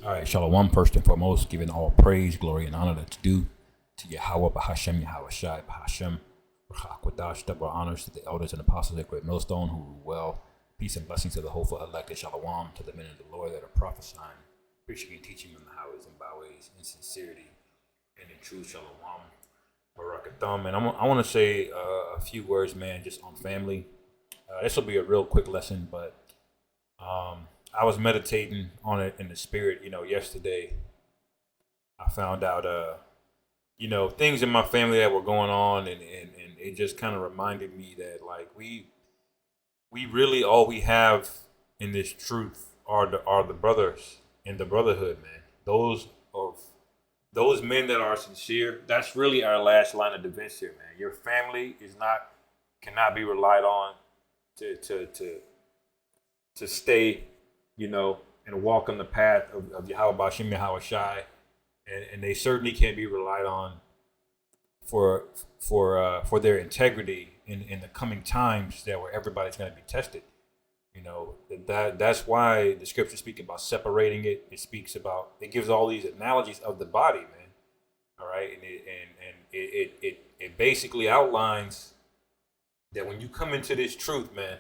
All right, Shalom. First and foremost, giving all praise, glory, and honor that's due to Yahweh, Bahashem, Yahweh Shai, Bahashem, Rachakwadash, double honors to the elders and apostles at Great Millstone who rule well. Peace and blessings to the hopeful elected Shalom, to the men of the Lord that are prophesying, preaching and teaching in the highways and byways in sincerity and in true Shalom. Barakatham. And I want to say a few words, man, just on family. This will be a real quick lesson, but I was meditating on it in the spirit, yesterday. I found out, things in my family that were going on, and it just kind of reminded me that, like, we really, all we have in this truth are the brothers in the brotherhood, man. Those men that are sincere, that's really our last line of defense here, man. Your family cannot be relied on to stay, and walk on the path of Yahweh Bashim Yahweh Shai, and they certainly can't be relied on for their integrity in the coming times where everybody's going to be tested. That's why the scriptures speak about separating it. It gives all these analogies of the body, man. All right, and it basically outlines that when you come into this truth, man.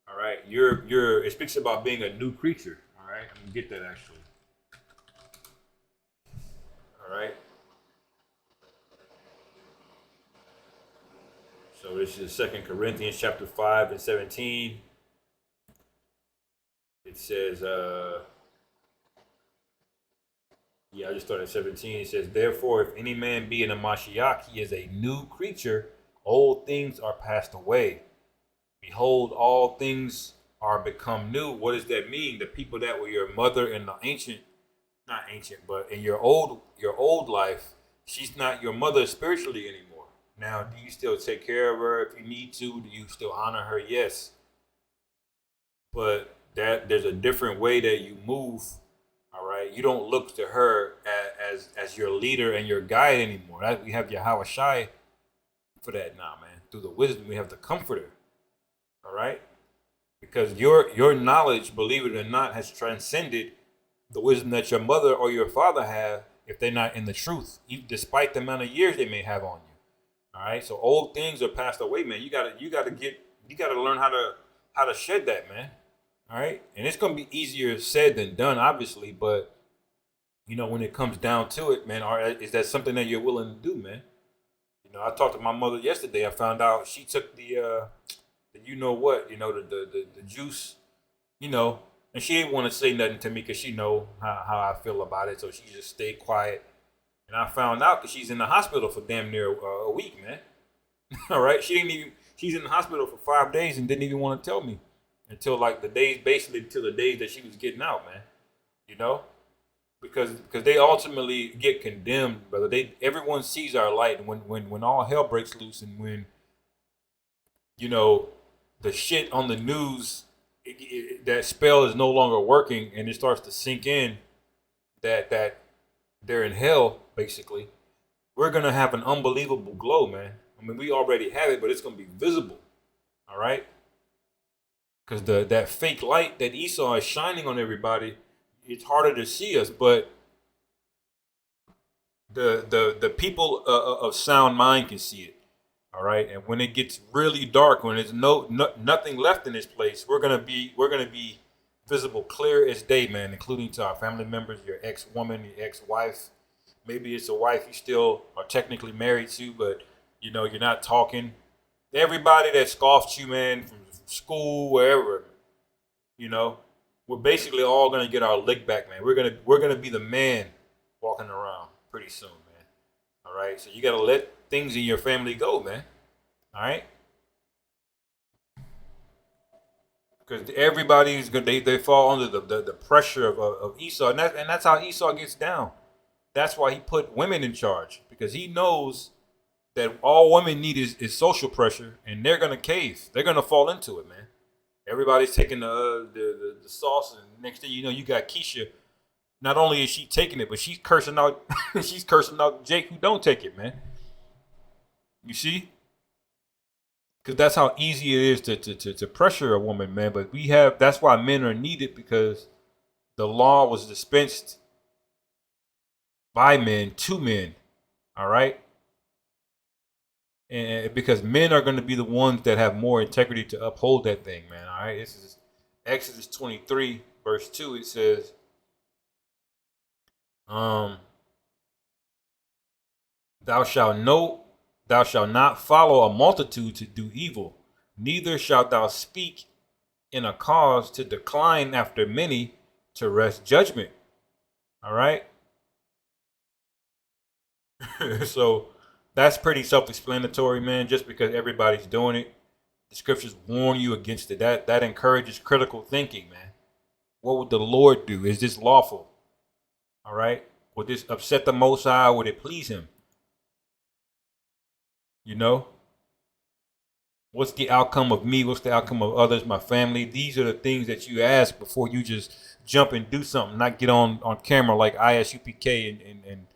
All right, it speaks about being a new creature. All right, I'm gonna get that actually. All right. So this is 2 Corinthians chapter 5 and 17. It says, I just started at 17. It says, therefore, if any man be in a Mashiach, he is a new creature. Old things are passed away. Behold, all things are become new. What does that mean? The people that were your mother in the not ancient, but in your old life, she's not your mother spiritually anymore. Now, do you still take care of her if you need to? Do you still honor her? Yes. But there's a different way that you move. All right. You don't look to her as your leader and your guide anymore. We have Yahweh Shai for that now, man. Through the wisdom, we have the comforter. All right, because your knowledge, believe it or not, has transcended the wisdom that your mother or your father have if they're not in the truth, despite the amount of years they may have on you. All right, so old things are passed away, man. You gotta learn how to shed that, man. All right, and it's gonna be easier said than done, obviously, but when it comes down to it, man, is that something that you're willing to do, man? I talked to my mother yesterday. I found out she took the the juice, and she didn't want to say nothing to me because she know how I feel about it. So she just stayed quiet. And I found out that she's in the hospital for damn near a week, man. All right. She's in the hospital for 5 days and didn't even want to tell me until like basically till the days that she was getting out, man. Because they ultimately get condemned, brother. Everyone sees our light. And when all hell breaks loose and when, the shit on the news, that spell is no longer working, and it starts to sink in that they're in hell, basically, we're going to have an unbelievable glow, man. I mean, we already have it, but it's going to be visible, all right? Because that fake light that Esau is shining on everybody, it's harder to see us, but the people of sound mind can see it. All right, and when it gets really dark, when there's nothing left in this place, we're gonna be visible, clear as day, man. Including to our family members, your ex-woman, your ex-wife. Maybe it's a wife you still are technically married to, but you're not talking. Everybody that scoffed you, man, from school, wherever, we're basically all gonna get our lick back, man. We're gonna be the man walking around pretty soon, man. All right, so you gotta let things in your family go, man. All right, because everybody's good. They fall under the pressure of Esau, and that's how Esau gets down. That's why he put women in charge, because he knows that all women need is social pressure, and they're gonna cave. They're gonna fall into it, man. Everybody's taking the sauce, and next thing you know, you got Keisha. Not only is she taking it, but she's cursing out she's cursing out Jake who don't take it, man. You see? Because that's how easy it is to pressure a woman, man. But that's why men are needed, because the law was dispensed by men to men. All right. And because men are going to be the ones that have more integrity to uphold that thing, man. All right. This is Exodus 23, verse 2. It says, um, thou shalt know, thou shalt not follow a multitude to do evil, neither shalt thou speak in a cause to decline after many to wrest judgment. All right. So that's pretty self-explanatory, man. Just because everybody's doing it, the scriptures warn you against it. That encourages critical thinking, man. What would the Lord do? Is this lawful? All right. Would this upset the Most High? Would it please Him? You know, what's the outcome of me? What's the outcome of others, my family? These are the things that you ask before you just jump and do something, not get on camera like ISUPK and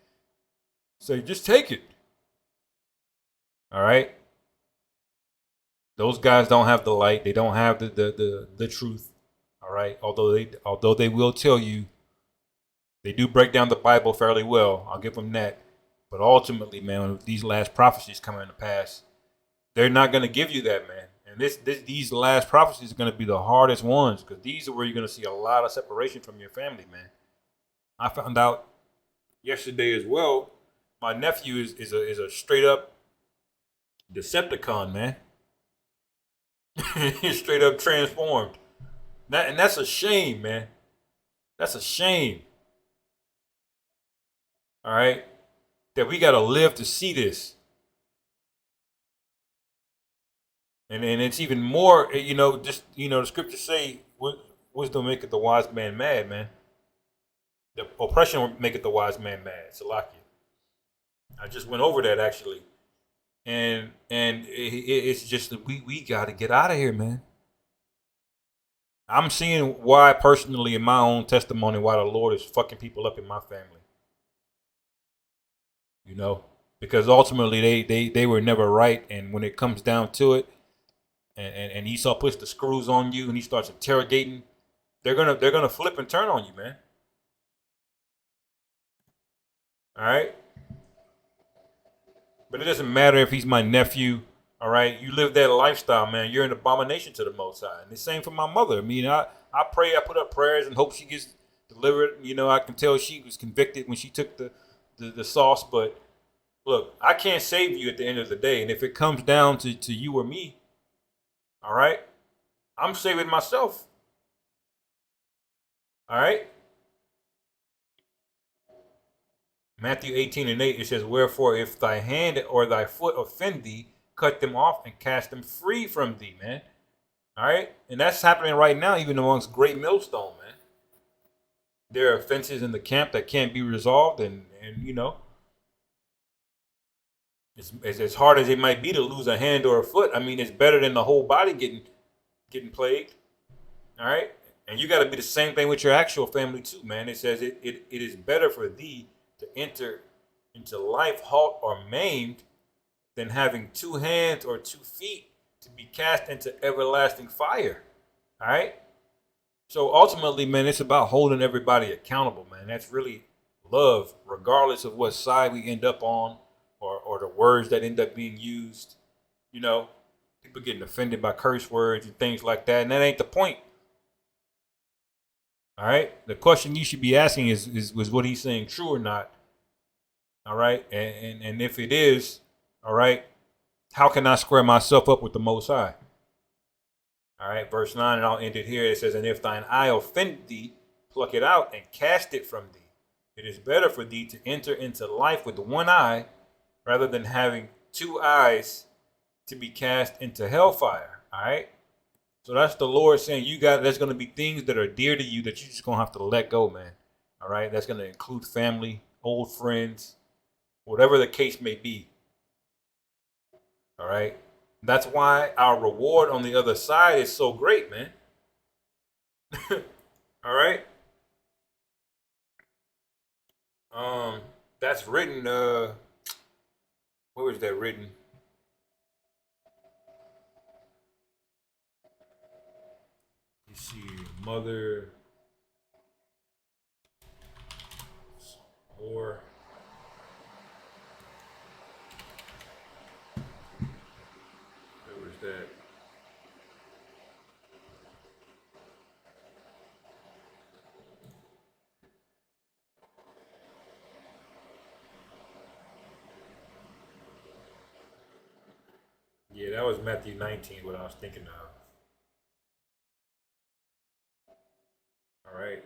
say, just take it. All right. Those guys don't have the light. They don't have the truth. All right. Although they will tell you, they do break down the Bible fairly well. I'll give them that. But ultimately, man, when these last prophecies coming to pass, they're not going to give you that, man. And these last prophecies are going to be the hardest ones because these are where you're going to see a lot of separation from your family, man. I found out yesterday as well. My nephew is a straight up Decepticon, man. He's straight up transformed. And that's a shame, man. That's a shame. All right, that we got to live to see this. And it's even more, just the scriptures say, wisdom maketh the wise man mad, man. The oppression will make it the wise man mad. Salakia. I just went over that actually, and it's just that we got to get out of here, man. I'm seeing why personally in my own testimony why the Lord is fucking people up in my family. You know, because ultimately they were never right, and when it comes down to it, and Esau puts the screws on you and he starts interrogating, they're gonna flip and turn on you, man. All right. But it doesn't matter if he's my nephew. All right, you live that lifestyle, man. You're an abomination to the Most High. And the same for my mother. I mean, I pray, I put up prayers and hope she gets delivered. You know, I can tell she was convicted when she took the sauce. But look, I can't save you at the end of the day. And if it comes down to you or me, all right, I'm saving myself. All right. Matthew 18:8, it says, wherefore, if thy hand or thy foot offend thee, cut them off and cast them free from thee, man. All right. And that's happening right now, even amongst Great Millstone, man. There are offenses in the camp that can't be resolved. And it's as hard as it might be to lose a hand or a foot. I mean, it's better than the whole body getting plagued. All right. And you got to be the same thing with your actual family, too, man. It says it is better for thee to enter into life halt or maimed than having 2 hands or 2 feet to be cast into everlasting fire. All right. So ultimately, man, it's about holding everybody accountable, man. That's really love, regardless of what side we end up on or the words that end up being used. You know, people getting offended by curse words and things like that. And that ain't the point. All right. The question you should be asking is was what he's saying true or not? All right. And if it is, all right, how can I square myself up with the Most High? All right. Verse 9, and I'll end it here. It says, and if thine eye offend thee, pluck it out and cast it from thee. It is better for thee to enter into life with 1 eye rather than having 2 eyes to be cast into hellfire. All right. So that's the Lord saying there's going to be things that are dear to you that you're just going to have to let go, man. All right. That's going to include family, old friends, whatever the case may be. All right. That's why our reward on the other side is so great, man. All right. That's written. Where was that written? You see, mother or that was Matthew 19, what I was thinking of. All right.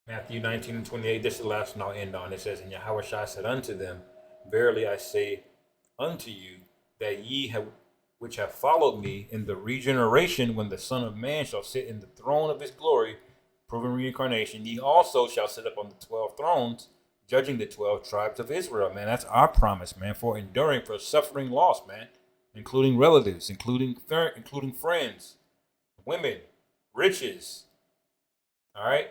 Matthew 19 and 28, this is the last one I'll end on. It says, And Yahweh Shai said unto them, Verily I say unto you, that ye have which have followed me in the regeneration when the Son of Man shall sit in the throne of his glory, proving reincarnation, ye also shall sit up on the 12 thrones, judging the 12 tribes of Israel. Man, that's our promise, man, for enduring, for suffering loss, man, including relatives, including friends, women, riches. All right.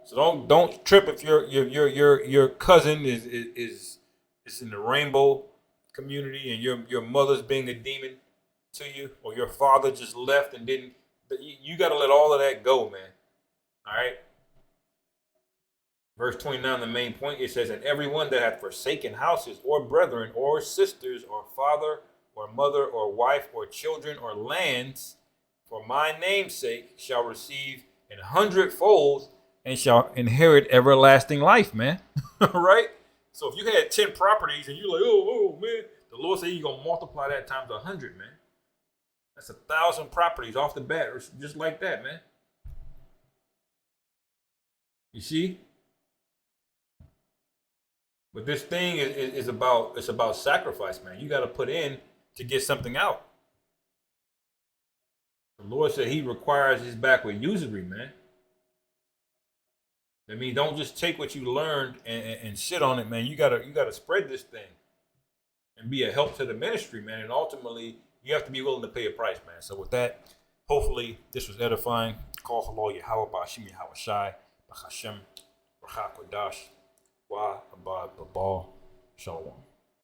So don't trip if your cousin is in the rainbow community and your mother's being a demon to you, or your father just left and didn't. You got to let all of that go, man. All right. Verse 29, the main point, it says, And everyone that hath forsaken houses or brethren or sisters or father or mother or wife or children or lands for my name's sake shall receive 100-fold and shall inherit everlasting life, man. Right? So if you had 10 properties and you're like, oh, man, the Lord said you're going to multiply that times 100, man. That's 1,000 properties off the bat, just like that, man. You see? But this thing is about sacrifice, man. You got to put in to get something out. The Lord said he requires his back with usury, man. I mean, don't just take what you learned and sit on it, man. You gotta spread this thing and be a help to the ministry, man. And ultimately, you have to be willing to pay a price, man. So with that, hopefully this was edifying. Call hello Yahweh Bashim Yahweh Shai B'Hashem Rachak Kodash Wa Abad Babal Shalom.